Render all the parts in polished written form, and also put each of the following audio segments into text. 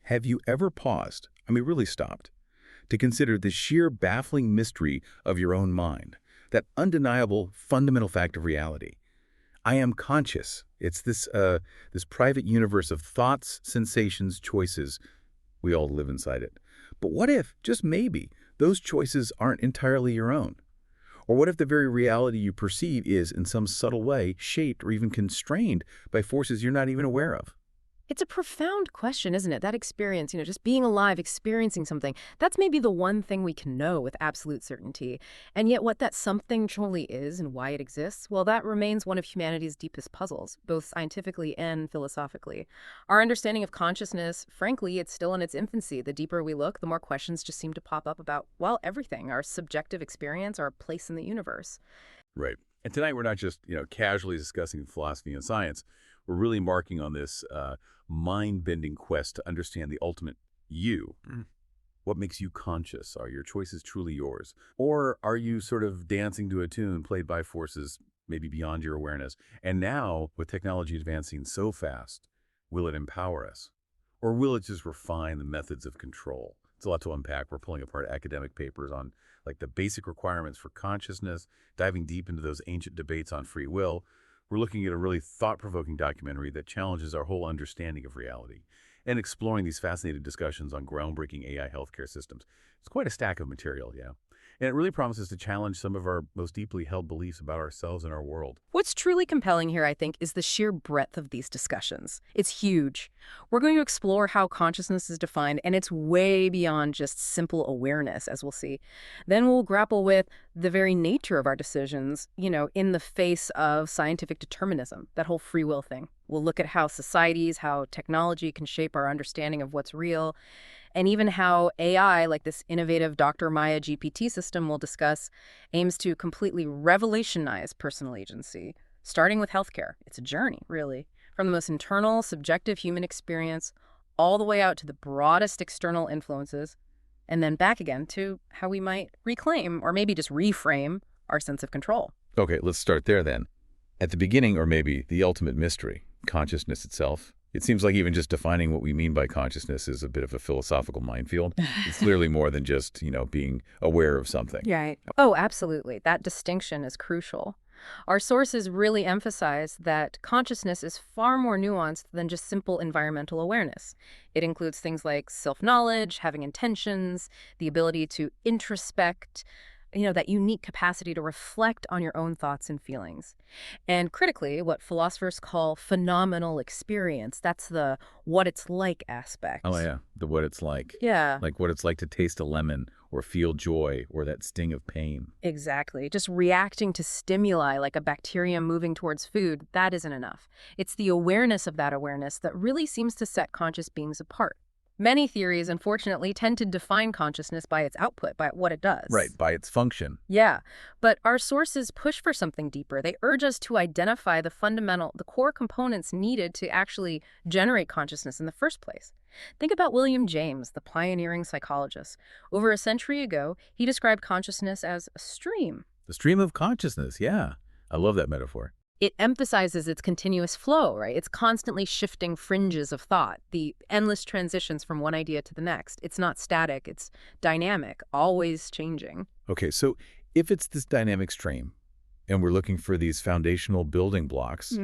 Have you ever paused, really stopped, to consider the sheer baffling mystery of your own mind, that undeniable fundamental fact of reality? I am conscious. It's this private universe of thoughts, sensations, choices. We all live inside it. But what if, just maybe, those choices aren't entirely your own? Or what if the very reality you perceive is, in some subtle way, shaped or even constrained by forces you're not even aware of? It's a profound question, isn't it? That experience, just being alive, experiencing something, that's maybe the one thing we can know with absolute certainty. And yet what that something truly is and why it exists, well, that remains one of humanity's deepest puzzles, both scientifically and philosophically. Our understanding of consciousness, frankly, it's still in its infancy. The deeper we look, the more questions just seem to pop up about, well, everything, our subjective experience, our place in the universe. Right. And tonight we're not just, casually discussing philosophy and science. We're really marking on this mind-bending quest to understand the ultimate you. What makes you conscious? Are your choices truly yours? Or are you sort of dancing to a tune played by forces maybe beyond your awareness? And now, with technology advancing so fast, will it empower us? Or will it just refine the methods of control? It's a lot to unpack. We're pulling apart academic papers on the basic requirements for consciousness, diving deep into those ancient debates on free will. We're looking at a really thought-provoking documentary that challenges our whole understanding of reality and exploring these fascinating discussions on groundbreaking AI healthcare systems. It's quite a stack of material, yeah. And it really promises to challenge some of our most deeply held beliefs about ourselves and our world. What's truly compelling here, I think, is the sheer breadth of these discussions. It's huge. We're going to explore how consciousness is defined, and it's way beyond just simple awareness, as we'll see. Then we'll grapple with the very nature of our decisions, in the face of scientific determinism, that whole free will thing. We'll look at how societies, how technology can shape our understanding of what's real, and even how AI, like this innovative Dr. Maya GPT system we'll discuss, aims to completely revolutionize personal agency, starting with healthcare. It's a journey, really, from the most internal, subjective human experience all the way out to the broadest external influences, and then back again to how we might reclaim, or maybe just reframe, our sense of control. Okay, let's start there then. At the beginning, or maybe the ultimate mystery, consciousness itself. It seems like even just defining what we mean by consciousness is a bit of a philosophical minefield. It's clearly more than just, being aware of something. Right. Oh, absolutely. That distinction is crucial. Our sources really emphasize that consciousness is far more nuanced than just simple environmental awareness. It includes things like self-knowledge, having intentions, the ability to introspect, that unique capacity to reflect on your own thoughts and feelings. And critically, what philosophers call phenomenal experience, that's the what it's like aspect. Oh, yeah. The what it's like. Yeah. Like what it's like to taste a lemon or feel joy or that sting of pain. Exactly. Just reacting to stimuli like a bacterium moving towards food, that isn't enough. It's the awareness of that awareness that really seems to set conscious beings apart. Many theories, unfortunately, tend to define consciousness by its output, by what it does. Right, by its function. Yeah, but our sources push for something deeper. They urge us to identify the core components needed to actually generate consciousness in the first place. Think about William James, the pioneering psychologist. Over a century ago, he described consciousness as a stream. The stream of consciousness, yeah. I love that metaphor. It emphasizes its continuous flow, right? It's constantly shifting fringes of thought, the endless transitions from one idea to the next. It's not static, it's dynamic, always changing. Okay, so if it's this dynamic stream, and we're looking for these foundational building blocks,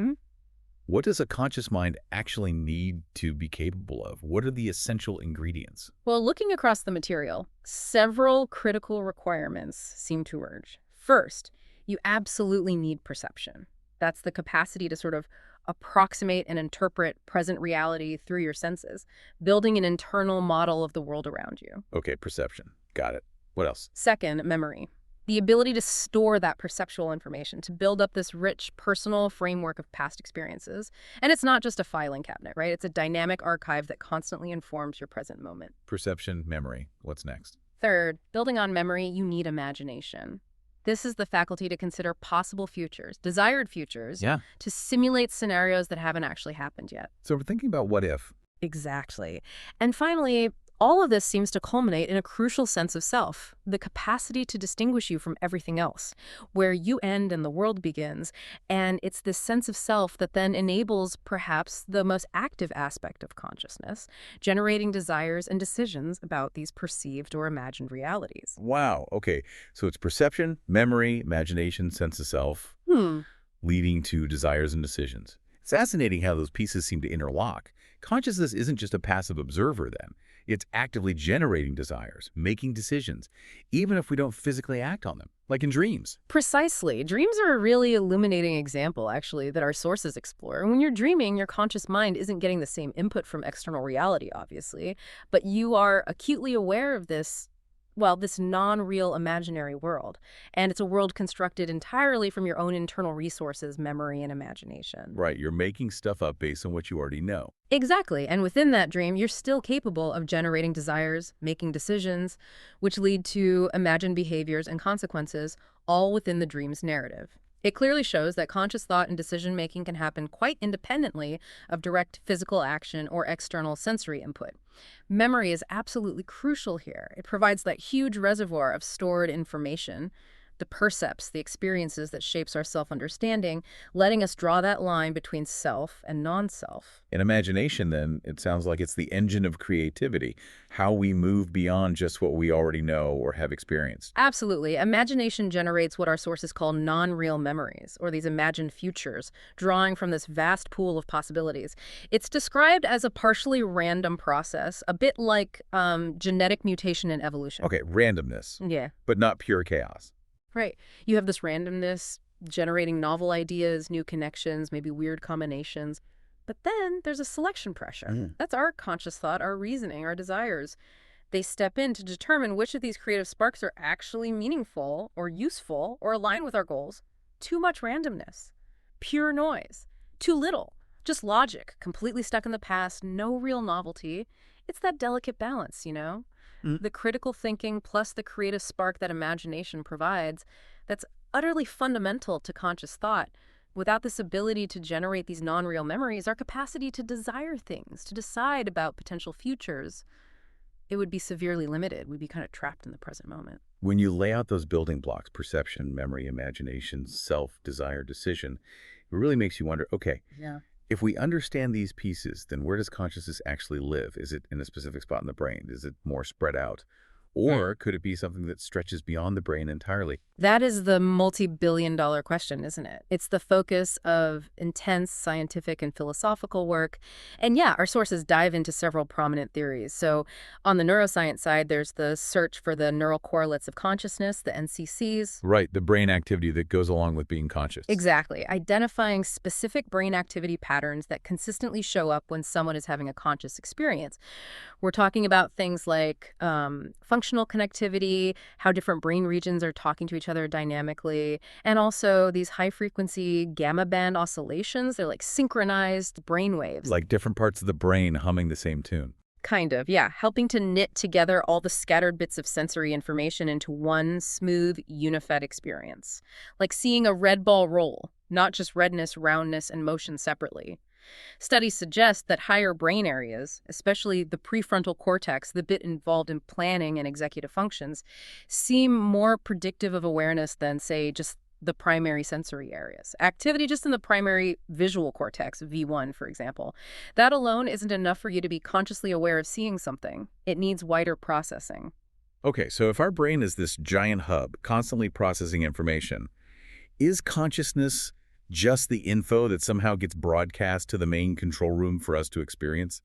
what does a conscious mind actually need to be capable of? What are the essential ingredients? Well, looking across the material, several critical requirements seem to urge. First, you absolutely need perception. That's the capacity to sort of approximate and interpret present reality through your senses, building an internal model of the world around you. Okay, perception. Got it. What else? Second, memory. The ability to store that perceptual information, to build up this rich personal framework of past experiences. And it's not just a filing cabinet, right? It's a dynamic archive that constantly informs your present moment. Perception, memory. What's next? Third, building on memory, you need imagination. This is the faculty to consider possible futures, desired futures, to simulate scenarios that haven't actually happened yet. So we're thinking about what if. Exactly. And finally, All of this seems to culminate in a crucial sense of self, the capacity to distinguish you from everything else, where you end and the world begins. And it's this sense of self that then enables perhaps the most active aspect of consciousness, generating desires and decisions about these perceived or imagined realities. Wow. Okay. So it's perception, memory, imagination, sense of self, leading to desires and decisions. It's fascinating how those pieces seem to interlock. Consciousness isn't just a passive observer then. It's actively generating desires, making decisions, even if we don't physically act on them, like in dreams. Precisely. Dreams are a really illuminating example, actually, that our sources explore. When you're dreaming, your conscious mind isn't getting the same input from external reality, obviously, but you are acutely aware of this, well, this non-real imaginary world. And it's a world constructed entirely from your own internal resources, memory, and imagination. Right, you're making stuff up based on what you already know. Exactly. And within that dream, you're still capable of generating desires, making decisions, which lead to imagined behaviors and consequences, all within the dream's narrative. It clearly shows that conscious thought and decision-making can happen quite independently of direct physical action or external sensory input. Memory is absolutely crucial here. It provides that huge reservoir of stored information, the percepts, the experiences that shapes our self-understanding, letting us draw that line between self and non-self. In imagination, then, it sounds like it's the engine of creativity, how we move beyond just what we already know or have experienced. Absolutely. Imagination generates what our sources call non-real memories, or these imagined futures, drawing from this vast pool of possibilities. It's described as a partially random process, a bit like genetic mutation in evolution. Okay, randomness, Yeah. but not pure chaos. Right. You have this randomness generating novel ideas, new connections, maybe weird combinations. But then there's a selection pressure. That's our conscious thought, our reasoning, our desires. They step in to determine which of these creative sparks are actually meaningful or useful or align with our goals. Too much randomness. Pure noise. Too little. Just logic, completely stuck in the past, no real novelty. It's that delicate balance, you know? The critical thinking plus the creative spark that imagination provides, that's utterly fundamental to conscious thought. Without this ability to generate these non-real memories, our capacity to desire things, to decide about potential futures, it would be severely limited. We'd be kind of trapped in the present moment. When you lay out those building blocks, perception, memory, imagination, self, desire, decision, it really makes you wonder, okay, Yeah. if we understand these pieces, then where does consciousness actually live? Is it in a specific spot in the brain? Is it more spread out? Or could it be something that stretches beyond the brain entirely? That is the multi-billion-dollar question, isn't it? It's the focus of intense scientific and philosophical work. And yeah, our sources dive into several prominent theories. So on the neuroscience side, there's the search for the neural correlates of consciousness, the NCCs. Right, the brain activity that goes along with being conscious. Exactly. Identifying specific brain activity patterns that consistently show up when someone is having a conscious experience. We're talking about things like functional connectivity, how different brain regions are talking to each other dynamically, and also these high-frequency gamma band oscillations. They're like synchronized brain waves. Like different parts of the brain humming the same tune. Kind of, yeah. Helping to knit together all the scattered bits of sensory information into one smooth, unified experience. Like seeing a red ball roll, not just redness, roundness, and motion separately. Studies suggest that higher brain areas, especially the prefrontal cortex, the bit involved in planning and executive functions, seem more predictive of awareness than, say, just the primary sensory areas. Activity just in the primary visual cortex, V1, for example. That alone isn't enough for you to be consciously aware of seeing something. It needs wider processing. Okay, so if our brain is this giant hub constantly processing information, is consciousness just the info that somehow gets broadcast to the main control room for us to experience?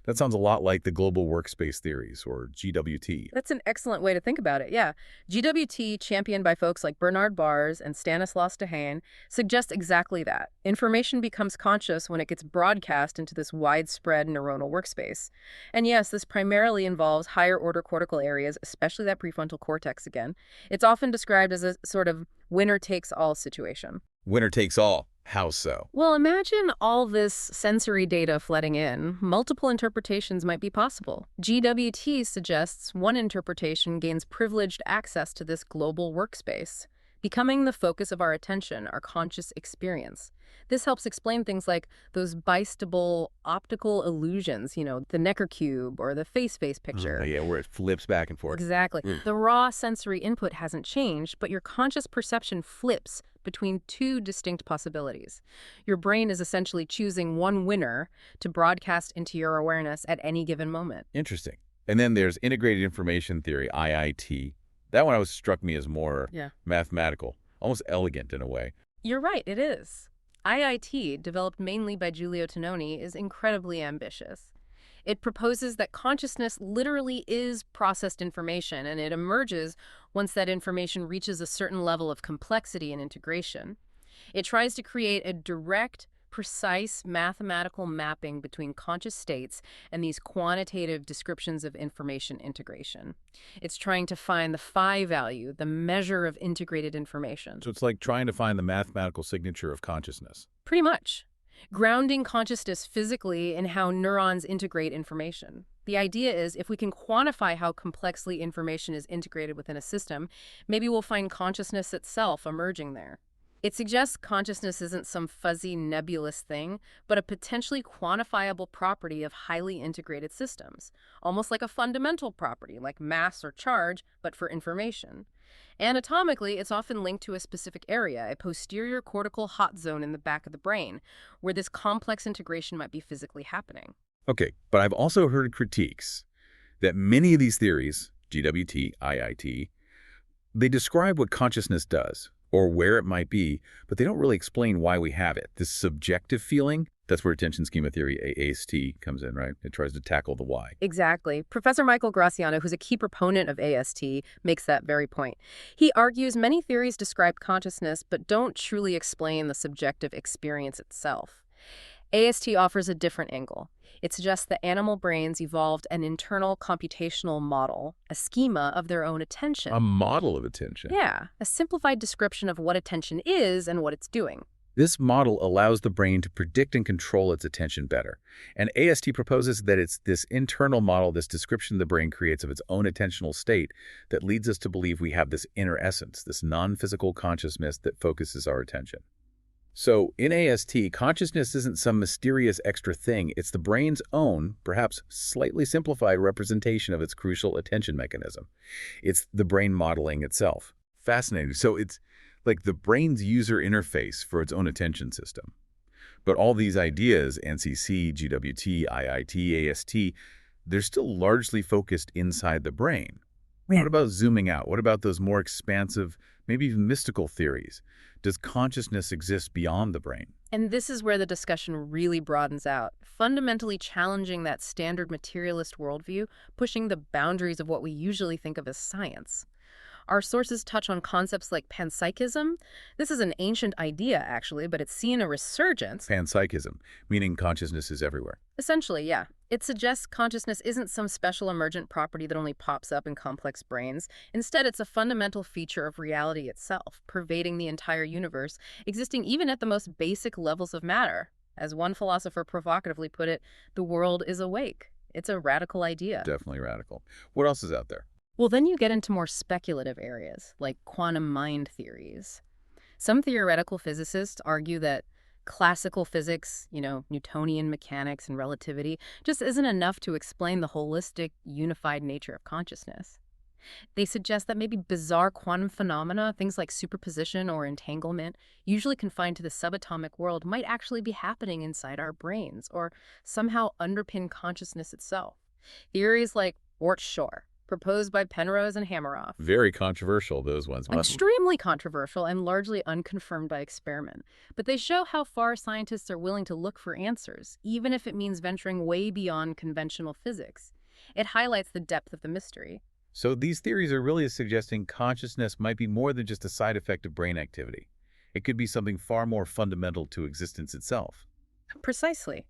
That sounds a lot like the global workspace theories, or GWT. That's an excellent way to think about it, yeah. GWT, championed by folks like Bernard Bars and Stanislas Dehaene, suggests exactly that. Information becomes conscious when it gets broadcast into this widespread neuronal workspace. And yes, this primarily involves higher-order cortical areas, especially that prefrontal cortex again. It's often described as a sort of winner-takes-all situation. Winner takes all. How so? Well, imagine all this sensory data flooding in. Multiple interpretations might be possible. GWT suggests one interpretation gains privileged access to this global workspace. becoming the focus of our attention, our conscious experience. This helps explain things like those bistable optical illusions, the Necker cube or the face-face Oh, picture. yeah, where it flips back and forth. Exactly. Mm. The raw sensory input hasn't changed, but your conscious perception flips between two distinct possibilities. Your brain is essentially choosing one winner to broadcast into your awareness at any given moment. Interesting. And then there's integrated information theory, IIT. That one always struck me as more Yeah. mathematical, almost elegant in a way. You're right, it is. IIT, developed mainly by Giulio Tononi, is incredibly ambitious. It proposes that consciousness literally is processed information, and it emerges once that information reaches a certain level of complexity and integration. It tries to create a direct, precise mathematical mapping between conscious states and these quantitative descriptions of information integration. It's trying to find the phi value, the measure of integrated information. So it's like trying to find the mathematical signature of consciousness. Pretty much. Grounding consciousness physically in how neurons integrate information. The idea is if we can quantify how complexly information is integrated within a system, maybe we'll find consciousness itself emerging there. It suggests consciousness isn't some fuzzy, nebulous thing, but a potentially quantifiable property of highly integrated systems, almost like a fundamental property, like mass or charge, but for information. Anatomically, it's often linked to a specific area, a posterior cortical hot zone in the back of the brain, where this complex integration might be physically happening. Okay, but I've also heard critiques that many of these theories, GWT, IIT, they describe what consciousness does or where it might be, but they don't really explain why we have it. This subjective feeling, that's where attention schema theory, AST, comes in, right? It tries to tackle the why. Exactly. Professor Michael Graciano, who's a key proponent of AST, makes that very point. He argues many theories describe consciousness but don't truly explain the subjective experience itself. AST offers a different angle. It suggests that animal brains evolved an internal computational model, a schema of their own attention. A model of attention. Yeah, a simplified description of what attention is and what it's doing. This model allows the brain to predict and control its attention better. And AST proposes that it's this internal model, this description the brain creates of its own attentional state that leads us to believe we have this inner essence, this non-physical consciousness that focuses our attention. So in AST, consciousness isn't some mysterious extra thing. It's the brain's own, perhaps slightly simplified representation of its crucial attention mechanism. It's the brain modeling itself. Fascinating. So it's like the brain's user interface for its own attention system. But all these ideas, NCC, GWT, IIT, AST, they're still largely focused inside the brain. Yeah. What about zooming out? What about those more expansive, maybe even mystical theories? Does consciousness exist beyond the brain? And this is where the discussion really broadens out, fundamentally challenging that standard materialist worldview, pushing the boundaries of what we usually think of as science. Our sources touch on concepts like panpsychism. This is an ancient idea, actually, but it's seen a resurgence. Panpsychism, meaning consciousness is everywhere. Essentially, yeah. It suggests consciousness isn't some special emergent property that only pops up in complex brains. Instead, it's a fundamental feature of reality itself, pervading the entire universe, existing even at the most basic levels of matter. As one philosopher provocatively put it, the world is awake. It's a radical idea. Definitely radical. What else is out there? Well, then you get into more speculative areas, like quantum mind theories. Some theoretical physicists argue that classical physics, Newtonian mechanics and relativity, just isn't enough to explain the holistic, unified nature of consciousness. They suggest that maybe bizarre quantum phenomena, things like superposition or entanglement, usually confined to the subatomic world, might actually be happening inside our brains or somehow underpin consciousness itself. Theories like Oort-Shor, proposed by Penrose and Hameroff. Very controversial, those ones. Extremely controversial and largely unconfirmed by experiment. But they show how far scientists are willing to look for answers, even if it means venturing way beyond conventional physics. It highlights the depth of the mystery. So these theories are really suggesting consciousness might be more than just a side effect of brain activity. It could be something far more fundamental to existence itself. Precisely.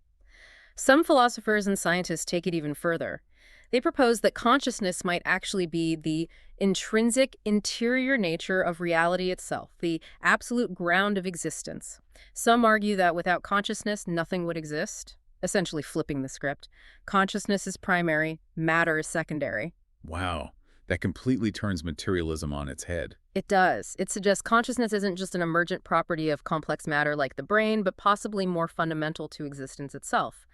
Some philosophers and scientists take it even further. They propose that consciousness might actually be the intrinsic interior nature of reality itself, the absolute ground of existence. Some argue that without consciousness, nothing would exist, essentially flipping the script. Consciousness is primary, matter is secondary. Wow. That completely turns materialism on its head. It does. It suggests consciousness isn't just an emergent property of complex matter like the brain, but possibly more fundamental to existence itself.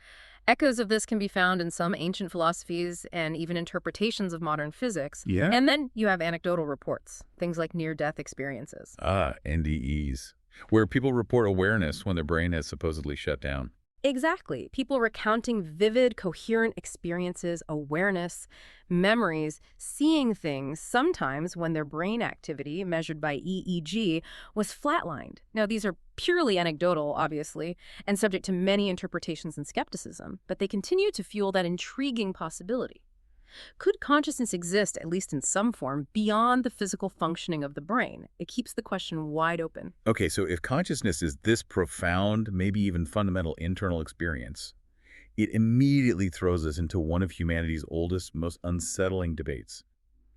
Echoes of this can be found in some ancient philosophies and even interpretations of modern physics. Yeah? And then you have anecdotal reports, things like near-death experiences. NDEs, where people report awareness when their brain has supposedly shut down. Exactly. People recounting vivid, coherent experiences, awareness, memories, seeing things, sometimes when their brain activity, measured by EEG, was flatlined. Now, these are purely anecdotal, obviously, and subject to many interpretations and skepticism, but they continue to fuel that intriguing possibility. Could consciousness exist, at least in some form, beyond the physical functioning of the brain? It keeps the question wide open. Okay, so if consciousness is this profound, maybe even fundamental internal experience, it immediately throws us into one of humanity's oldest, most unsettling debates.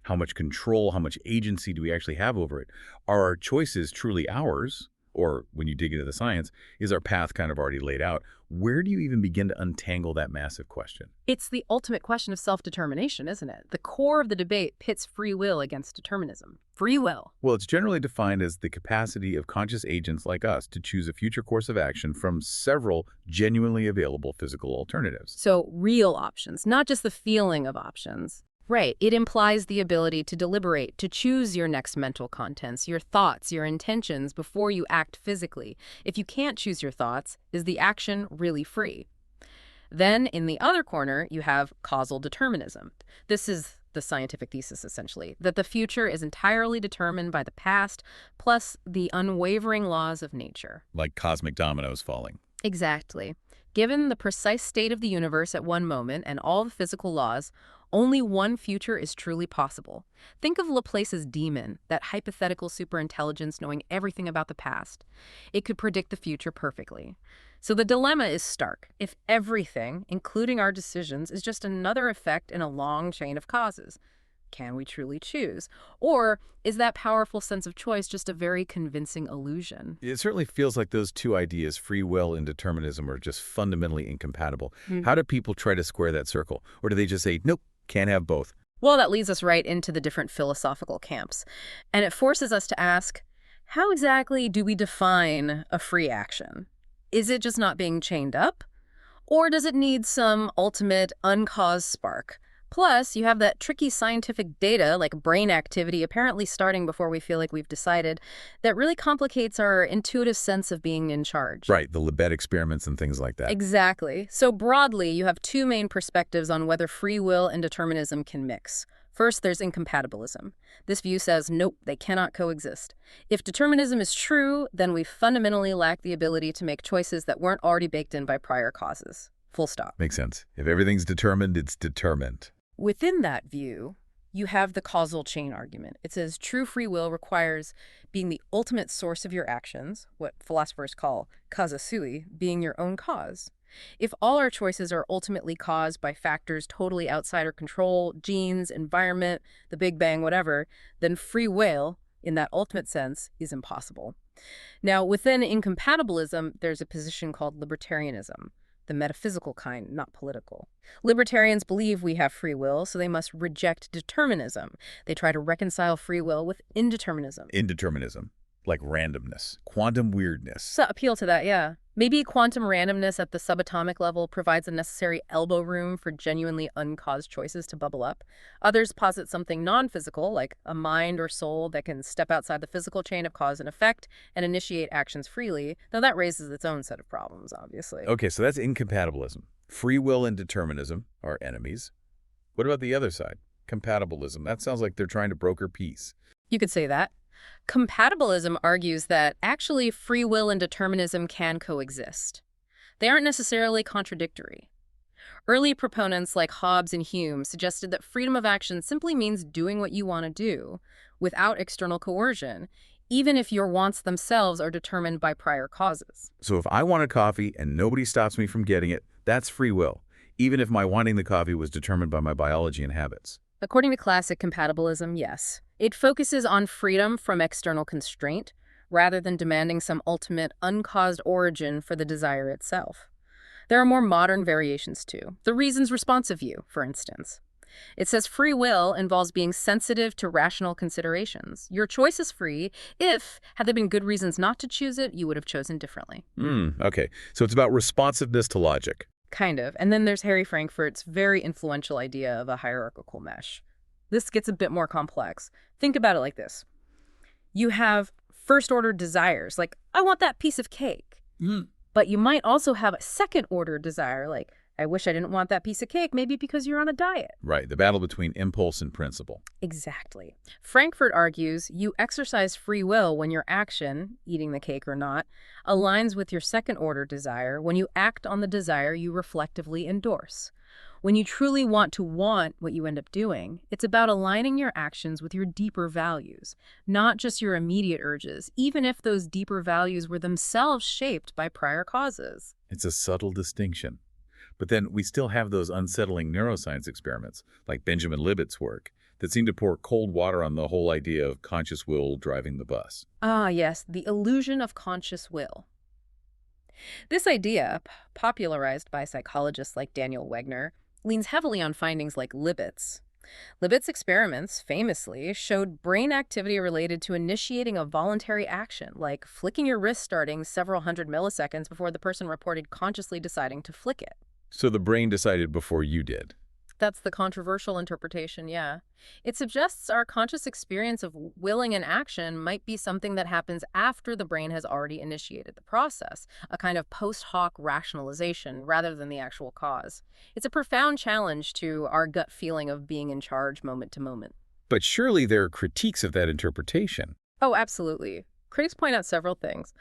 How much control, how much agency do we actually have over it? Are our choices truly ours? Or, when you dig into the science, is our path kind of already laid out? Where do you even begin to untangle that massive question? It's the ultimate question of self-determination, isn't it? The core of the debate pits free will against determinism. Free will. Well, it's generally defined as the capacity of conscious agents like us to choose a future course of action from several genuinely available physical alternatives. So real options, not just the feeling of options. Right. It implies the ability to deliberate, to choose your next mental contents, your thoughts, your intentions before you act physically. If you can't choose your thoughts, is the action really free? Then, in the other corner, you have causal determinism. This is the scientific thesis, essentially, that the future is entirely determined by the past, plus the unwavering laws of nature. Like cosmic dominoes falling. Exactly. Given the precise state of the universe at one moment and all the physical laws, only one future is truly possible. Think of Laplace's demon, that hypothetical superintelligence knowing everything about the past. It could predict the future perfectly. So the dilemma is stark. If everything, including our decisions, is just another effect in a long chain of causes, can we truly choose? Or is that powerful sense of choice just a very convincing illusion? It certainly feels like those two ideas, free will and determinism, are just fundamentally incompatible. How do people try to square that circle? Or do they just say, nope, can't have both? Well, that leads us right into the different philosophical camps. And it forces us to ask, how exactly do we define a free action? Is it just not being chained up? Or does it need some ultimate uncaused spark? Plus, you have that tricky scientific data, like brain activity, apparently starting before we feel like we've decided, that really complicates our intuitive sense of being in charge. Right, the Libet experiments and things like that. Exactly. So broadly, you have two main perspectives on whether free will and determinism can mix. First, there's incompatibilism. This view says, nope, they cannot coexist. If determinism is true, then we fundamentally lack the ability to make choices that weren't already baked in by prior causes. Full stop. Makes sense. If everything's determined, it's determined. Within that view, you have the causal chain argument. It says true free will requires being the ultimate source of your actions, what philosophers call causa sui, being your own cause. If all our choices are ultimately caused by factors totally outside our control, genes, environment, the Big Bang, whatever, then free will, in that ultimate sense, is impossible. Now, within incompatibilism, there's a position called libertarianism, the metaphysical kind, not political. Libertarians believe we have free will, so they must reject determinism. They try to reconcile free will with indeterminism. Indeterminism, like randomness, quantum weirdness. So appeal to that, yeah. Maybe quantum randomness at the subatomic level provides a necessary elbow room for genuinely uncaused choices to bubble up. Others posit something non-physical, like a mind or soul that can step outside the physical chain of cause and effect and initiate actions freely, though that raises its own set of problems, obviously. Okay, so that's incompatibilism. Free will and determinism are enemies. What about the other side? Compatibilism. That sounds like they're trying to broker peace. You could say that. Compatibilism argues that actually free will and determinism can coexist. They aren't necessarily contradictory. Early proponents like Hobbes and Hume suggested that freedom of action simply means doing what you want to do without external coercion, even if your wants themselves are determined by prior causes. So if I wanted coffee and nobody stops me from getting it, that's free will, even if my wanting the coffee was determined by my biology and habits. According to classic compatibilism, yes. It focuses on freedom from external constraint rather than demanding some ultimate uncaused origin for the desire itself. There are more modern variations too. The reasons responsive view, for instance. It says free will involves being sensitive to rational considerations. Your choice is free if, had there been good reasons not to choose it, you would have chosen differently. Okay. So it's about responsiveness to logic. Kind of. And then there's Harry Frankfurt's very influential idea of a hierarchical mesh. This gets a bit more complex. Think about it like this. You have first-order desires, like, I want that piece of cake. But you might also have a second-order desire, like, I wish I didn't want that piece of cake, maybe because you're on a diet. Right. The battle between impulse and principle. Exactly. Frankfurt argues you exercise free will when your action, eating the cake or not, aligns with your second-order desire when you act on the desire you reflectively endorse. When you truly want to want what you end up doing, it's about aligning your actions with your deeper values, not just your immediate urges, even if those deeper values were themselves shaped by prior causes. It's a subtle distinction. But then we still have those unsettling neuroscience experiments, like Benjamin Libet's work, that seem to pour cold water on the whole idea of conscious will driving the bus. Ah, yes, the illusion of conscious will. This idea, popularized by psychologists like Daniel Wegner, leans heavily on findings like Libet's. Libet's experiments, famously, showed brain activity related to initiating a voluntary action, like flicking your wrist starting several hundred milliseconds before the person reported consciously deciding to flick it. So the brain decided before you did. That's the controversial interpretation, yeah. It suggests our conscious experience of willing an action might be something that happens after the brain has already initiated the process, a kind of post hoc rationalization rather than the actual cause. It's a profound challenge to our gut feeling of being in charge moment to moment. But surely there are critiques of that interpretation. Oh, absolutely. Critics point out several things.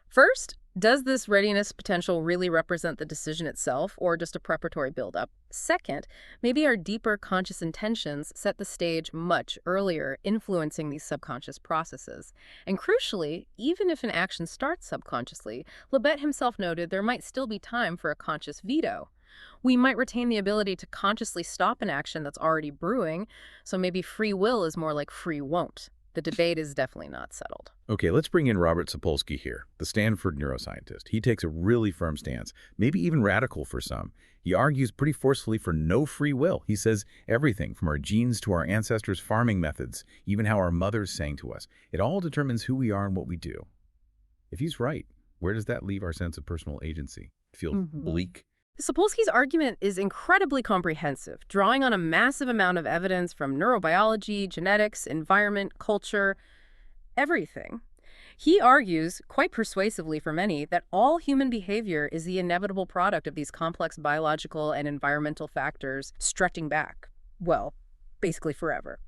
First, does this readiness potential really represent the decision itself or just a preparatory buildup? Second, maybe our deeper conscious intentions set the stage much earlier, influencing these subconscious processes. And crucially, even if an action starts subconsciously, Libet himself noted there might still be time for a conscious veto. We might retain the ability to consciously stop an action that's already brewing, so maybe free will is more like free won't. The debate is definitely not settled. Okay, let's bring in Robert Sapolsky here, the Stanford neuroscientist. He takes a really firm stance, maybe even radical for some. He argues pretty forcefully for no free will. He says everything from our genes to our ancestors' farming methods, even how our mothers sang to us, it all determines who we are and what we do. If he's right, where does that leave our sense of personal agency? Feel bleak? Sapolsky's argument is incredibly comprehensive, drawing on a massive amount of evidence from neurobiology, genetics, environment, culture, everything. He argues, quite persuasively for many, that all human behavior is the inevitable product of these complex biological and environmental factors stretching back, well, basically forever.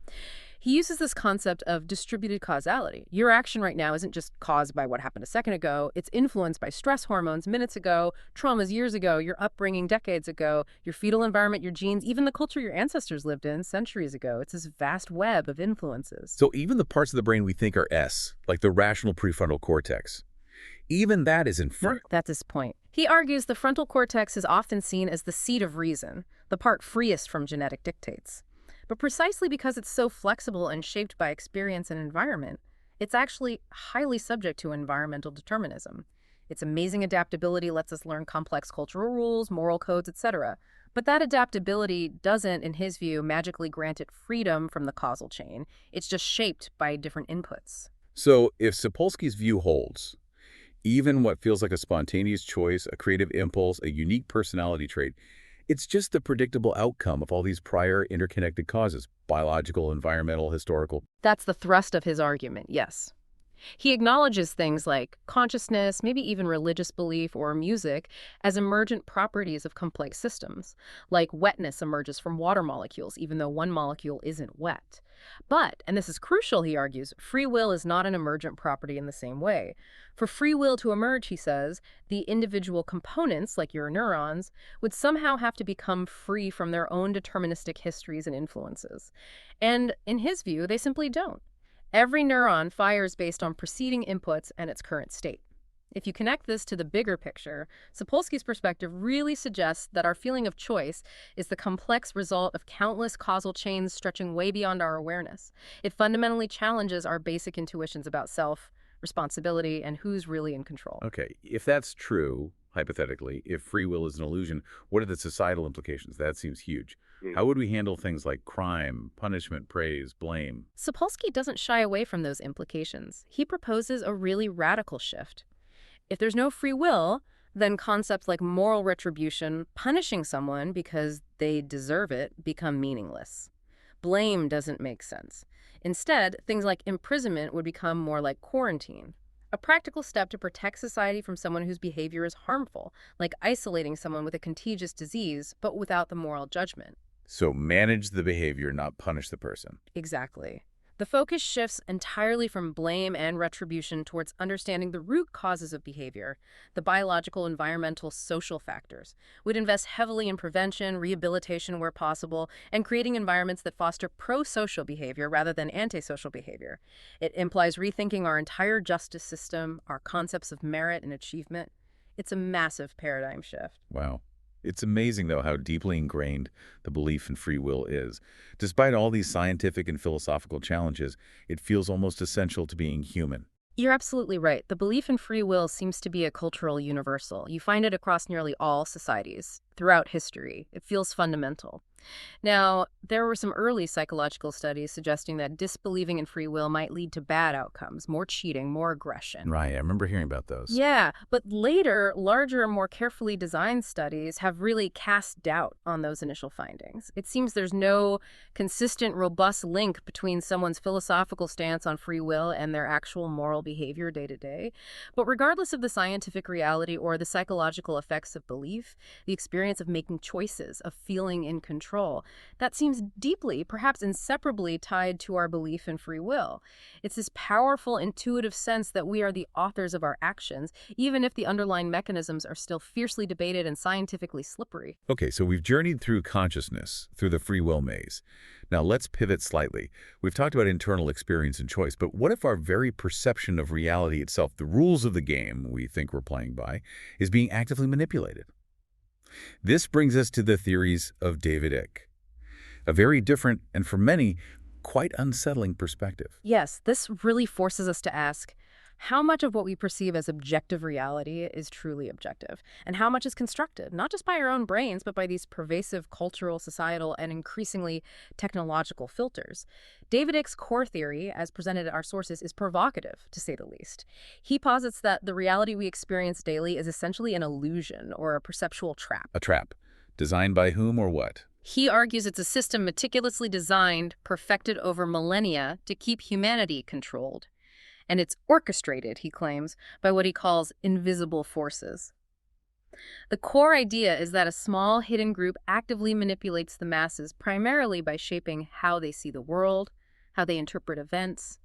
He uses this concept of distributed causality. Your action right now isn't just caused by what happened a second ago. It's influenced by stress hormones minutes ago, traumas years ago, your upbringing decades ago, your fetal environment, your genes, even the culture your ancestors lived in centuries ago. It's this vast web of influences. So even the parts of the brain we think are S, like the rational prefrontal cortex, even that is infertile. That's his point. He argues the frontal cortex is often seen as the seat of reason, the part freest from genetic dictates. But precisely because it's so flexible and shaped by experience and environment, it's actually highly subject to environmental determinism. Its amazing adaptability lets us learn complex cultural rules, moral codes, etc. But that adaptability doesn't, in his view, magically grant it freedom from the causal chain. It's just shaped by different inputs. So if Sapolsky's view holds, even what feels like a spontaneous choice, a creative impulse, a unique personality trait, it's just the predictable outcome of all these prior interconnected causes, biological, environmental, historical. That's the thrust of his argument, yes. He acknowledges things like consciousness, maybe even religious belief or music, as emergent properties of complex systems. Like wetness emerges from water molecules, even though one molecule isn't wet. But, and this is crucial, he argues, free will is not an emergent property in the same way. For free will to emerge, he says, the individual components, like your neurons, would somehow have to become free from their own deterministic histories and influences. And in his view, they simply don't. Every neuron fires based on preceding inputs and its current state. If you connect this to the bigger picture, Sapolsky's perspective really suggests that our feeling of choice is the complex result of countless causal chains stretching way beyond our awareness. It fundamentally challenges our basic intuitions about self, responsibility, and who's really in control. Okay, if that's true, hypothetically, if free will is an illusion, what are the societal implications? That seems huge. How would we handle things like crime, punishment, praise, blame? Sapolsky doesn't shy away from those implications. He proposes a really radical shift. If there's no free will, then concepts like moral retribution, punishing someone because they deserve it, become meaningless. Blame doesn't make sense. Instead, things like imprisonment would become more like quarantine, a practical step to protect society from someone whose behavior is harmful, like isolating someone with a contagious disease, but without the moral judgment. So manage the behavior, not punish the person. Exactly. The focus shifts entirely from blame and retribution towards understanding the root causes of behavior, the biological, environmental, social factors. We'd invest heavily in prevention, rehabilitation where possible, and creating environments that foster pro-social behavior rather than antisocial behavior. It implies rethinking our entire justice system, our concepts of merit and achievement. It's a massive paradigm shift. Wow. It's amazing, though, how deeply ingrained the belief in free will is. Despite all these scientific and philosophical challenges, it feels almost essential to being human. You're absolutely right. The belief in free will seems to be a cultural universal. You find it across nearly all societies, throughout history. It feels fundamental. Now, there were some early psychological studies suggesting that disbelieving in free will might lead to bad outcomes, more cheating, more aggression. Right, I remember hearing about those. Yeah, but later, larger, more carefully designed studies have really cast doubt on those initial findings. It seems there's no consistent, robust link between someone's philosophical stance on free will and their actual moral behavior day to day. But regardless of the scientific reality or the psychological effects of belief, the experience of making choices, of feeling in control, that seems deeply, perhaps inseparably tied to our belief in free will. It's this powerful, intuitive sense that we are the authors of our actions, even if the underlying mechanisms are still fiercely debated and scientifically slippery. Okay, so we've journeyed through consciousness, through the free will maze. Now let's pivot slightly. We've talked about internal experience and choice, but what if our very perception of reality itself, the rules of the game we think we're playing by, is being actively manipulated? This brings us to the theories of David Icke, a very different and, for many, quite unsettling perspective. Yes, this really forces us to ask, how much of what we perceive as objective reality is truly objective, and how much is constructed, not just by our own brains, but by these pervasive cultural, societal, and increasingly technological filters? David Icke's core theory, as presented in our sources, is provocative, to say the least. He posits that the reality we experience daily is essentially an illusion or a perceptual trap. A trap. Designed by whom or what? He argues it's a system meticulously designed, perfected over millennia to keep humanity controlled. And it's orchestrated, he claims, by what he calls invisible forces. The core idea is that a small, hidden group actively manipulates the masses primarily by shaping how they see the world, how they interpret events,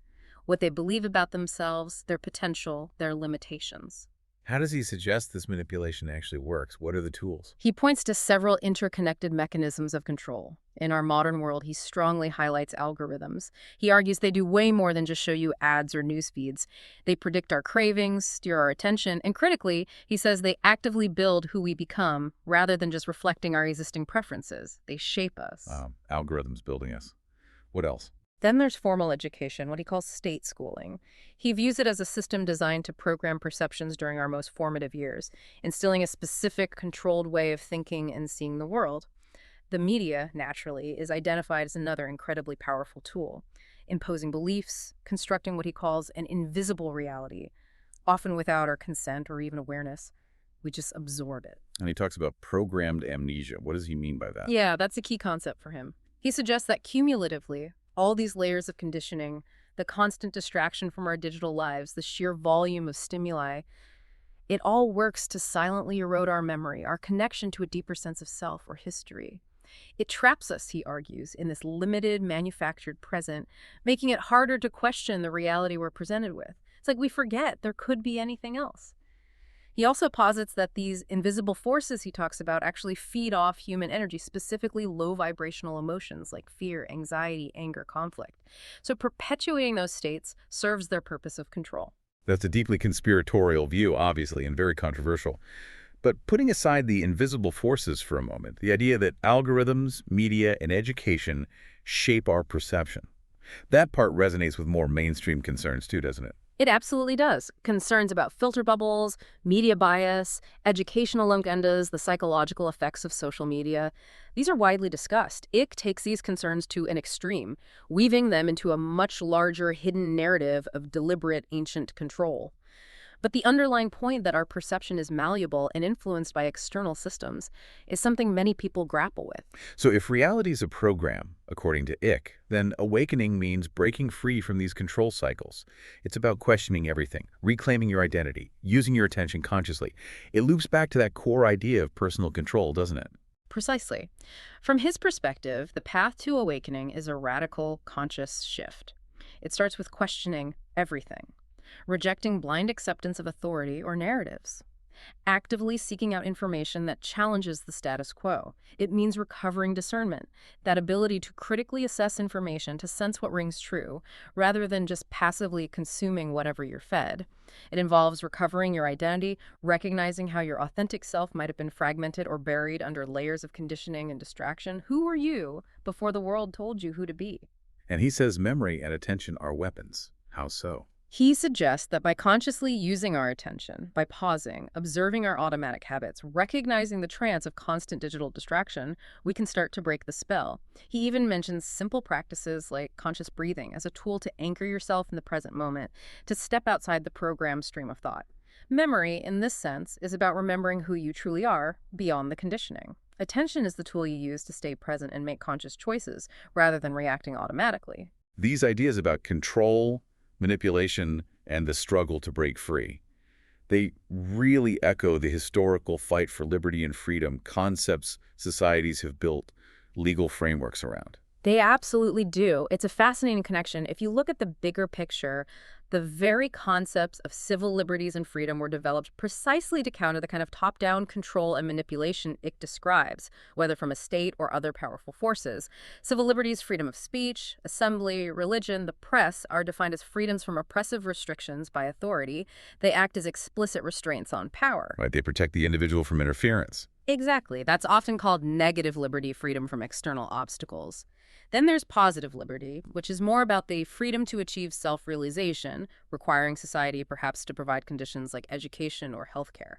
what they believe about themselves, their potential, their limitations. How does he suggest this manipulation actually works? What are the tools? He points to several interconnected mechanisms of control. In our modern world, he strongly highlights algorithms. He argues they do way more than just show you ads or news feeds. They predict our cravings, steer our attention, and critically, he says they actively build who we become rather than just reflecting our existing preferences. They shape us. Algorithms building us. What else? Then there's formal education, what he calls state schooling. He views it as a system designed to program perceptions during our most formative years, instilling a specific, controlled way of thinking and seeing the world. The media, naturally, is identified as another incredibly powerful tool, imposing beliefs, constructing what he calls an invisible reality, often without our consent or even awareness. We just absorb it. And he talks about programmed amnesia. What does he mean by that? Yeah, that's a key concept for him. He suggests that cumulatively, all these layers of conditioning, the constant distraction from our digital lives, the sheer volume of stimuli, it all works to silently erode our memory, our connection to a deeper sense of self or history. It traps us, he argues, in this limited, manufactured present, making it harder to question the reality we're presented with. It's like we forget there could be anything else. He also posits that these invisible forces he talks about actually feed off human energy, specifically low vibrational emotions like fear, anxiety, anger, conflict. So perpetuating those states serves their purpose of control. That's a deeply conspiratorial view, obviously, and very controversial. But putting aside the invisible forces for a moment, the idea that algorithms, media, and education shape our perception, that part resonates with more mainstream concerns too, doesn't it? It absolutely does. Concerns about filter bubbles, media bias, educational agendas, the psychological effects of social media. These are widely discussed. IC takes these concerns to an extreme, weaving them into a much larger hidden narrative of deliberate ancient control. But the underlying point that our perception is malleable and influenced by external systems is something many people grapple with. So if reality is a program, according to Ick, then awakening means breaking free from these control cycles. It's about questioning everything, reclaiming your identity, using your attention consciously. It loops back to that core idea of personal control, doesn't it? Precisely. From his perspective, the path to awakening is a radical, conscious shift. It starts with questioning everything, rejecting blind acceptance of authority or narratives, actively seeking out information that challenges the status quo. It means recovering discernment, that ability to critically assess information to sense what rings true, rather than just passively consuming whatever you're fed. It involves recovering your identity, recognizing how your authentic self might have been fragmented or buried under layers of conditioning and distraction. Who were you before the world told you who to be? And he says memory and attention are weapons. How so? He suggests that by consciously using our attention, by pausing, observing our automatic habits, recognizing the trance of constant digital distraction, we can start to break the spell. He even mentions simple practices like conscious breathing as a tool to anchor yourself in the present moment, to step outside the programmed stream of thought. Memory, in this sense, is about remembering who you truly are beyond the conditioning. Attention is the tool you use to stay present and make conscious choices, rather than reacting automatically. These ideas about control, manipulation, and the struggle to break free, they really echo the historical fight for liberty and freedom, concepts societies have built legal frameworks around. They absolutely do. It's a fascinating connection. If you look at the bigger picture, the very concepts of civil liberties and freedom were developed precisely to counter the kind of top-down control and manipulation it describes, whether from a state or other powerful forces. Civil liberties, freedom of speech, assembly, religion, the press are defined as freedoms from oppressive restrictions by authority. They act as explicit restraints on power. Right? They protect the individual from interference. Exactly. That's often called negative liberty, freedom from external obstacles. Then there's positive liberty, which is more about the freedom to achieve self-realization, requiring society perhaps to provide conditions like education or healthcare.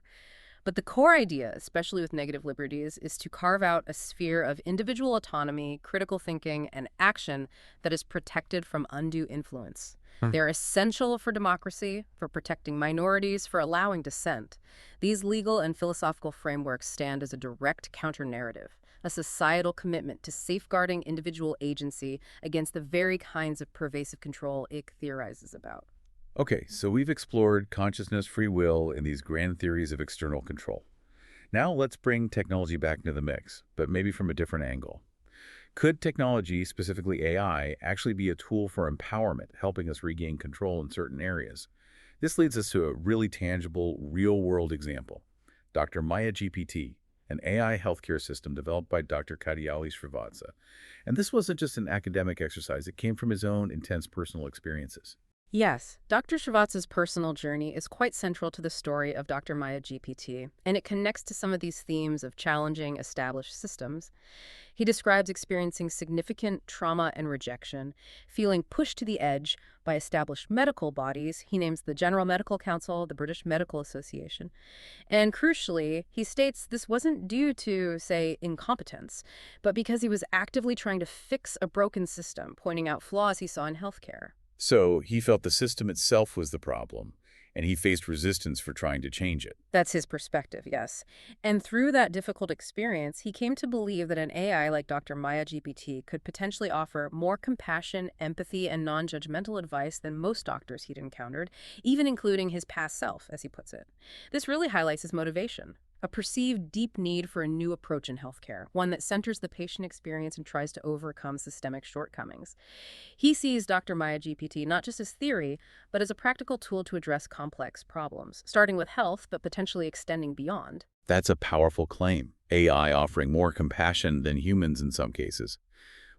But the core idea, especially with negative liberties, is to carve out a sphere of individual autonomy, critical thinking, and action that is protected from undue influence. They're essential for democracy, for protecting minorities, for allowing dissent. These legal and philosophical frameworks stand as a direct counter-narrative, a societal commitment to safeguarding individual agency against the very kinds of pervasive control it theorizes about. Okay, so we've explored consciousness, free will, and these grand theories of external control. Now let's bring technology back into the mix, but maybe from a different angle. Could technology, specifically AI, actually be a tool for empowerment, helping us regain control in certain areas? This leads us to a really tangible, real-world example. Dr. Maya GPT, an AI healthcare system developed by Dr. Katyali Srivatsa. And this wasn't just an academic exercise, it came from his own intense personal experiences. Yes, Dr. Srivatsa's personal journey is quite central to the story of Dr. Maya GPT, and it connects to some of these themes of challenging established systems. He describes experiencing significant trauma and rejection, feeling pushed to the edge by established medical bodies. He names the General Medical Council, the British Medical Association. And crucially, he states this wasn't due to, say, incompetence, but because he was actively trying to fix a broken system, pointing out flaws he saw in healthcare. So he felt the system itself was the problem, and he faced resistance for trying to change it. That's his perspective, yes. And through that difficult experience, he came to believe that an AI like Dr. Maya GPT could potentially offer more compassion, empathy, and non-judgmental advice than most doctors he'd encountered, even including his past self, as he puts it. This really highlights his motivation. A perceived deep need for a new approach in healthcare, one that centers the patient experience and tries to overcome systemic shortcomings. He sees Dr. Maya GPT not just as theory, but as a practical tool to address complex problems, starting with health, but potentially extending beyond. That's a powerful claim. AI offering more compassion than humans in some cases.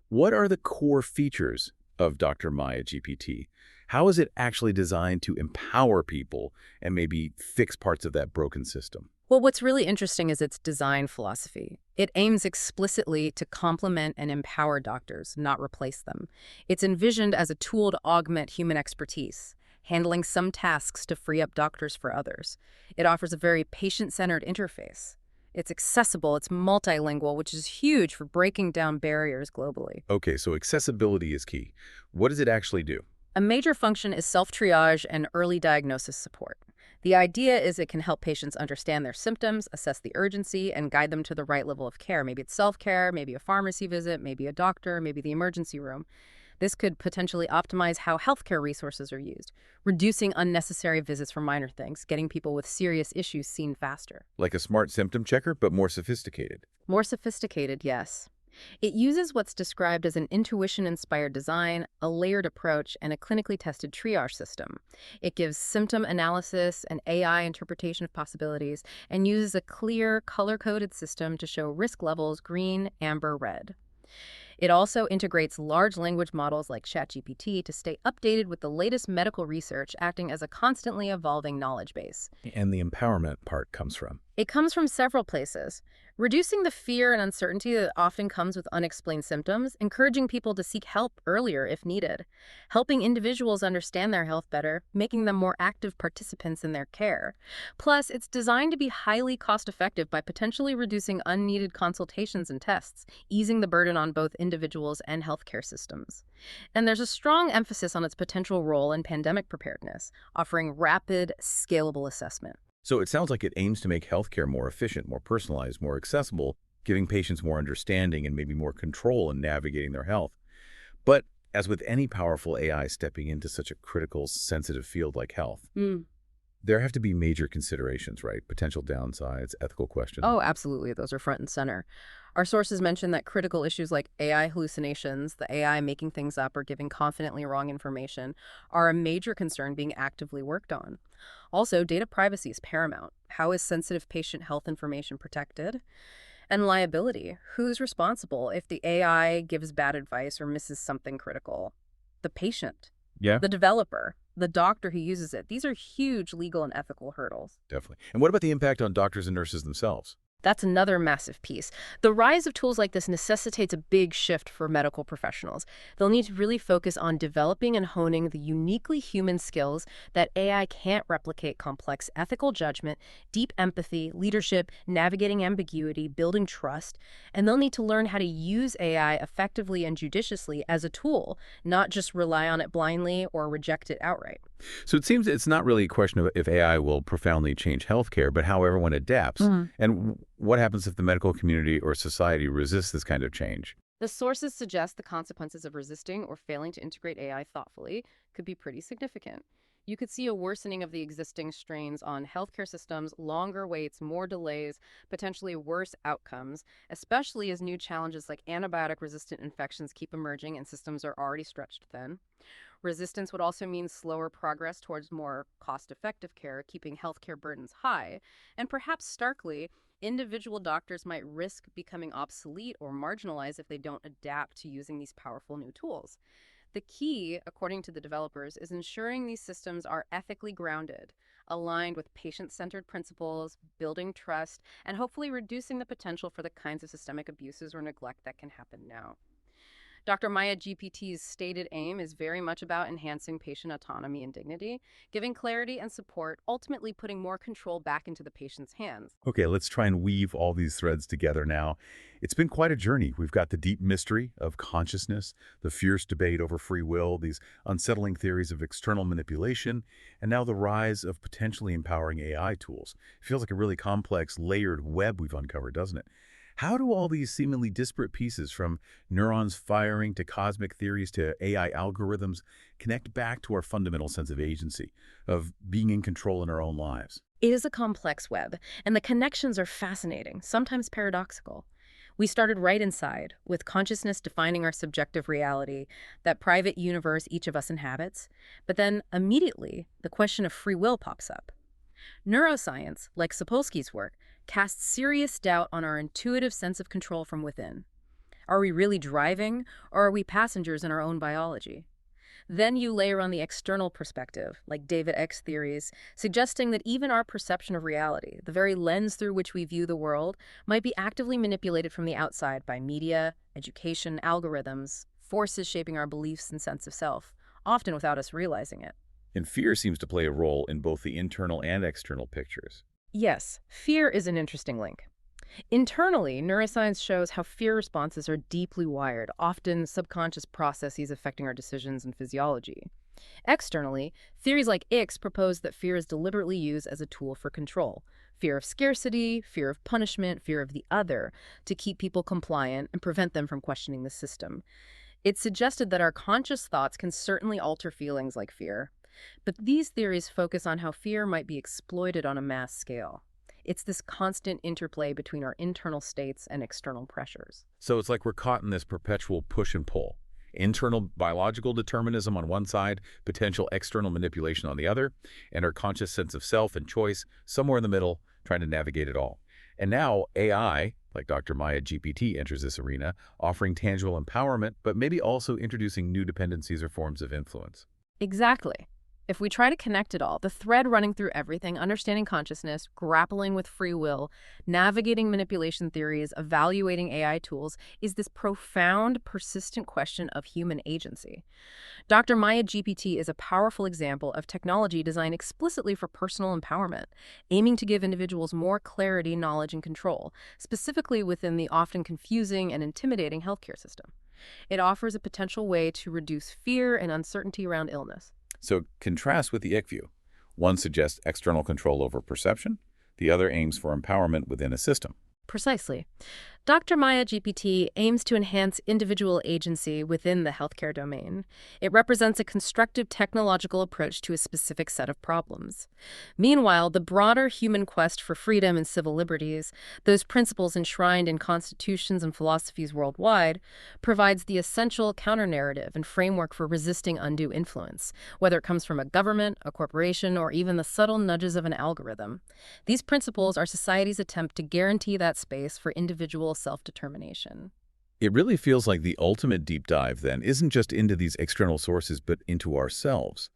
What are the core features of Dr. Maya GPT? How is it actually designed to empower people and maybe fix parts of that broken system? Well, what's really interesting is its design philosophy. It aims explicitly to complement and empower doctors, not replace them. It's envisioned as a tool to augment human expertise, handling some tasks to free up doctors for others. It offers a very patient-centered interface. It's accessible, it's multilingual, which is huge for breaking down barriers globally. Okay, so accessibility is key. What does it actually do? A major function is self-triage and early diagnosis support. The idea is it can help patients understand their symptoms, assess the urgency, and guide them to the right level of care. Maybe it's self-care, maybe a pharmacy visit, maybe a doctor, maybe the emergency room. This could potentially optimize how healthcare resources are used, reducing unnecessary visits for minor things, getting people with serious issues seen faster. Like a smart symptom checker, but more sophisticated. More sophisticated, yes. It uses what's described as an intuition-inspired design, a layered approach, and a clinically tested triage system. It gives symptom analysis and AI interpretation of possibilities, and uses a clear, color-coded system to show risk levels green, amber, red. It also integrates large language models like ChatGPT to stay updated with the latest medical research, acting as a constantly evolving knowledge base. And the empowerment part comes from. It comes from several places. Reducing the fear and uncertainty that often comes with unexplained symptoms, encouraging people to seek help earlier if needed, helping individuals understand their health better, making them more active participants in their care. Plus, it's designed to be highly cost-effective by potentially reducing unneeded consultations and tests, easing the burden on both individuals and healthcare systems. And there's a strong emphasis on its potential role in pandemic preparedness, offering rapid, scalable assessment. So it sounds like it aims to make healthcare more efficient, more personalized, more accessible, giving patients more understanding and maybe more control in navigating their health. But as with any powerful AI stepping into such a critical, sensitive field like health, there have to be major considerations, right? Potential downsides, ethical questions. Oh, absolutely. Those are front and center. Our sources mention that critical issues like AI hallucinations, the AI making things up or giving confidently wrong information, are a major concern being actively worked on. Also, data privacy is paramount. How is sensitive patient health information protected? And liability. Who's responsible if the AI gives bad advice or misses something critical? The patient. Yeah, The developer. The doctor who uses it. These are huge legal and ethical hurdles. definitely. And what about the impact on doctors and nurses themselves? That's another massive piece. The rise of tools like this necessitates a big shift for medical professionals. They'll need to really focus on developing and honing the uniquely human skills that AI can't replicate: complex ethical judgment, deep empathy, leadership, navigating ambiguity, building trust. And they'll need to learn how to use AI effectively and judiciously as a tool, not just rely on it blindly or reject it outright. So it seems it's not really a question of if AI will profoundly change healthcare, but how everyone adapts. And what happens if the medical community or society resists this kind of change? The sources suggest the consequences of resisting or failing to integrate AI thoughtfully could be pretty significant. You could see a worsening of the existing strains on healthcare systems, longer waits, more delays, potentially worse outcomes, especially as new challenges like antibiotic-resistant infections keep emerging and systems are already stretched thin. Resistance would also mean slower progress towards more cost-effective care, keeping healthcare burdens high, and perhaps starkly, individual doctors might risk becoming obsolete or marginalized if they don't adapt to using these powerful new tools. The key, according to the developers, is ensuring these systems are ethically grounded, aligned with patient-centered principles, building trust, and hopefully reducing the potential for the kinds of systemic abuses or neglect that can happen now. Dr. Maya GPT's stated aim is very much about enhancing patient autonomy and dignity, giving clarity and support, ultimately putting more control back into the patient's hands. Okay, let's try and weave all these threads together now. It's been quite a journey. We've got the deep mystery of consciousness, the fierce debate over free will, these unsettling theories of external manipulation, and now the rise of potentially empowering AI tools. It feels like a really complex, layered web we've uncovered, doesn't it? How do all these seemingly disparate pieces, from neurons firing to cosmic theories to AI algorithms, connect back to our fundamental sense of agency, of being in control in our own lives? It is a complex web, and the connections are fascinating, sometimes paradoxical. We started right inside, with consciousness defining our subjective reality, that private universe each of us inhabits. But then, immediately, the question of free will pops up. Neuroscience, like Sapolsky's work, casts serious doubt on our intuitive sense of control from within. Are we really driving, or are we passengers in our own biology? Then you layer on the external perspective, like David X theories, suggesting that even our perception of reality, the very lens through which we view the world, might be actively manipulated from the outside by media, education, algorithms, forces shaping our beliefs and sense of self, often without us realizing it. And fear seems to play a role in both the internal and external pictures. Yes, fear is an interesting link. Internally, neuroscience shows how fear responses are deeply wired, often subconscious processes affecting our decisions and physiology. Externally, theories like X propose that fear is deliberately used as a tool for control. Fear of scarcity, fear of punishment, fear of the other, to keep people compliant and prevent them from questioning the system. It's suggested that our conscious thoughts can certainly alter feelings like fear. But these theories focus on how fear might be exploited on a mass scale. It's this constant interplay between our internal states and external pressures. So it's like we're caught in this perpetual push and pull. Internal biological determinism on one side, potential external manipulation on the other, and our conscious sense of self and choice somewhere in the middle, trying to navigate it all. And now AI, like Dr. Maya GPT, enters this arena, offering tangible empowerment, but maybe also introducing new dependencies or forms of influence. Exactly. If we try to connect it all, the thread running through everything, understanding consciousness, grappling with free will, navigating manipulation theories, evaluating AI tools, is this profound, persistent question of human agency. Dr. Maya GPT is a powerful example of technology designed explicitly for personal empowerment, aiming to give individuals more clarity, knowledge, and control, specifically within the often confusing and intimidating healthcare system. It offers a potential way to reduce fear and uncertainty around illness. So contrast with the ick view. One suggests external control over perception, the other aims for empowerment within a system. Precisely. Dr. Maya GPT aims to enhance individual agency within the healthcare domain. It represents a constructive technological approach to a specific set of problems. Meanwhile, the broader human quest for freedom and civil liberties, those principles enshrined in constitutions and philosophies worldwide, provides the essential counter-narrative and framework for resisting undue influence, whether it comes from a government, a corporation, or even the subtle nudges of an algorithm. These principles are society's attempt to guarantee that space for individual self-determination. It really feels like the ultimate deep dive, then, isn't just into these external sources, but into ourselves.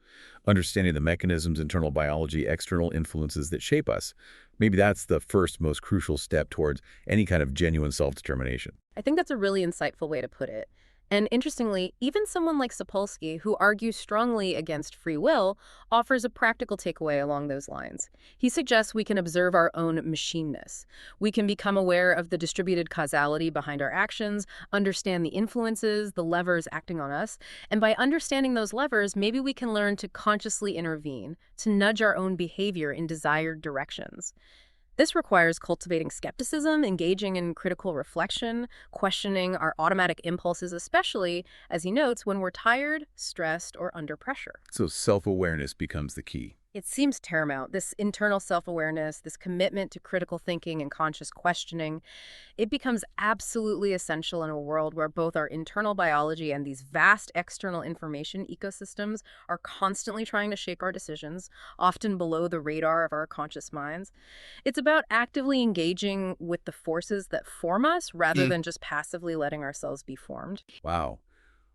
Understanding the mechanisms, internal biology, external influences that shape us. Maybe that's the first, most crucial step towards any kind of genuine self-determination. I think that's a really insightful way to put it. And interestingly, even someone like Sapolsky, who argues strongly against free will, offers a practical takeaway along those lines. He suggests we can observe our own machineness. We can become aware of the distributed causality behind our actions, understand the influences, the levers acting on us, and by understanding those levers, maybe we can learn to consciously intervene, to nudge our own behavior in desired directions. This requires cultivating skepticism, engaging in critical reflection, questioning our automatic impulses, especially, as he notes, when we're tired, stressed, or under pressure. So self-awareness becomes the key. It seems paramount, this internal self-awareness, this commitment to critical thinking and conscious questioning. It becomes absolutely essential in a world where both our internal biology and these vast external information ecosystems are constantly trying to shape our decisions, often below the radar of our conscious minds. It's about actively engaging with the forces that form us rather than just passively letting ourselves be formed. Wow.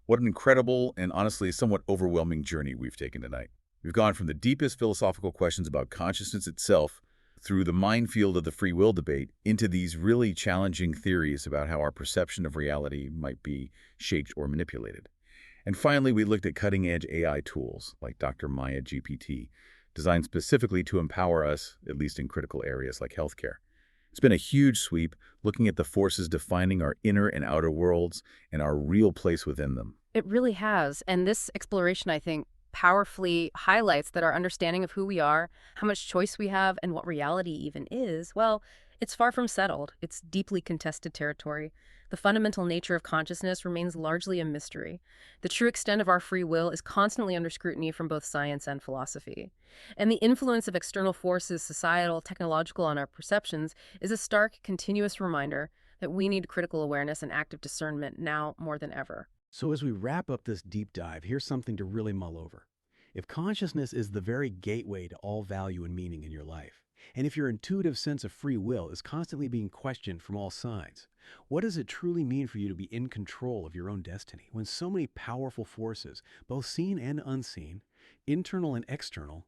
What an incredible and honestly somewhat overwhelming journey we've taken tonight. We've gone from the deepest philosophical questions about consciousness itself through the minefield of the free will debate into these really challenging theories about how our perception of reality might be shaped or manipulated. And finally, we looked at cutting-edge AI tools like Dr. Maya GPT, designed specifically to empower us, at least in critical areas like healthcare. It's been a huge sweep, looking at the forces defining our inner and outer worlds and our real place within them. It really has. And this exploration, I think, powerfully highlights that our understanding of who we are, how much choice we have, and what reality even is, well, it's far from settled. It's deeply contested territory. The fundamental nature of consciousness remains largely a mystery. The true extent of our free will is constantly under scrutiny from both science and philosophy. And the influence of external forces, societal, technological, on our perceptions is a stark, continuous reminder that we need critical awareness and active discernment now more than ever. So as we wrap up this deep dive, here's something to really mull over. If consciousness is the very gateway to all value and meaning in your life, and if your intuitive sense of free will is constantly being questioned from all sides, what does it truly mean for you to be in control of your own destiny when so many powerful forces, both seen and unseen, internal and external,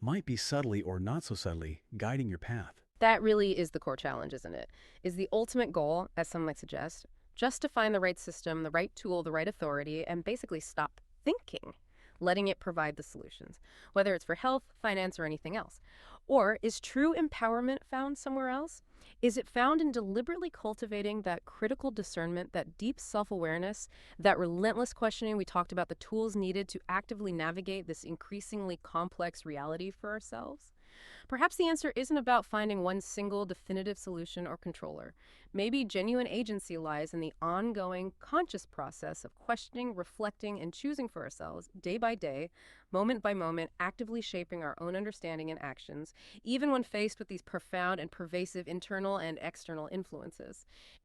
might be subtly or not so subtly guiding your path? That really is the core challenge, isn't it? Is the ultimate goal, as some might suggest, just to find the right system, the right tool, the right authority, and basically stop thinking. letting it provide the solutions, whether it's for health, finance, or anything else? Or is true empowerment found somewhere else? Is it found in deliberately cultivating that critical discernment, that deep self-awareness, that relentless questioning? We talked about the tools needed to actively navigate this increasingly complex reality for ourselves. Perhaps the answer isn't about finding one single definitive solution or controller. Maybe genuine agency lies in the ongoing, conscious process of questioning, reflecting, and choosing for ourselves, day by day, moment by moment, actively shaping our own understanding and actions, even when faced with these profound and pervasive internal and external influences.